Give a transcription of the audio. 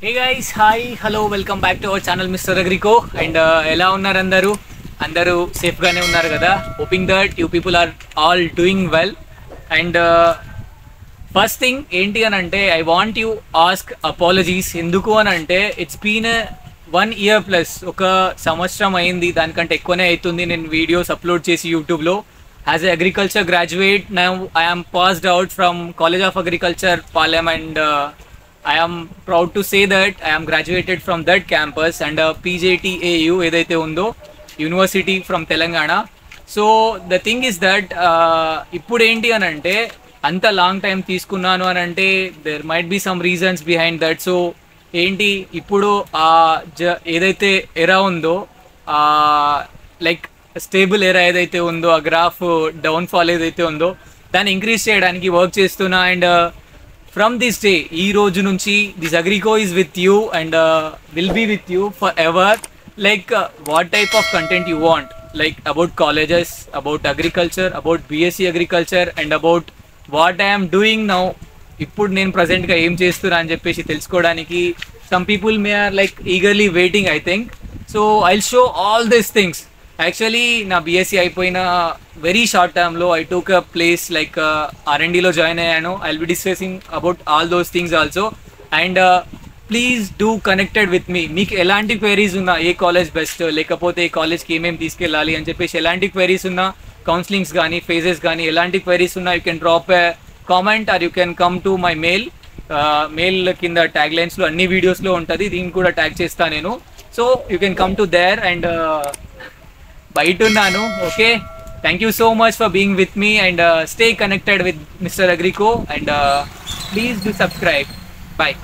Hey guys, hi, hello, welcome back to our channel Mr. Agrico and ఎలా ఉన్నారు అందరూ safe గానే ఉన్నారు కదా. Hoping that you people are all doing well. And first thing ఏంటి అని అంటే I want you ask apologies. ఎందుకు అని అంటే ఇట్స్ బీన్ 1 year ప్లస్, ఒక సంవత్సరం అయింది, దానికంటే ఎక్కువనే అవుతుంది నేను వీడియోస్ అప్లోడ్ చేసి యూట్యూబ్లో. As a agriculture graduate now I am passed out from college of agriculture Palem and I am proud to say that I am graduated from that campus and PJTAU ఏదైతే ఉందో university from Telangana. So the thing is that ఇప్పుడు ఏంటి అని అంటే అంత long time తీసుకున్నాను అని అంటే there might be some reasons behind that. So ఏంటి ఇప్పుడు ఏదైతే ఎరా ఉందో లైక్ స్టేబుల్ ఎరా ఏదైతే ఉందో, ఆ గ్రాఫ్ డౌన్ఫాల్ ఏదైతే ఉందో దాన్ని ఇంక్రీజ్ చేయడానికి వర్క్ చేస్తున్నా. And from this day, ee roju nunchi this Agrico is with you and will be with you forever. Like what type of content you want, like about colleges, about agriculture, about BSc agriculture and about what I am doing now. Ippudu nenu present ga em chestunna ani cheppesi telusukodaniki some people may are like eagerly waiting, I think. So I'll show all these things. Actually నా BSc అయిపోయిన very short టర్మ్లో I took a place like R&Dలో join అయ్యాను. I will be discussing about all those things also. And please do connected with me. మీకు ఎలాంటి queries ఉన్నా, ఏ college best, లేకపోతే ఏ కాలేజ్కి ఏమేమి తీసుకెళ్ళాలి అని చెప్పేసి ఎలాంటి క్వైరీస్ ఉన్నా, కౌన్సిలింగ్స్ కానీ ఫేజెస్ కానీ ఎలాంటి క్వైరీస్ ఉన్నా you can drop a comment or you can come to my mail. Mail కింద ట్యాగ్ లైన్స్లో అన్ని వీడియోస్లో ఉంటుంది, దీన్ని కూడా ట్యాగ్ చేస్తాను నేను. So you can come to there and బయట ఉన్నాను. Okay, thank you so much for being with me and stay connected with mister Agrico and please do subscribe. Bye.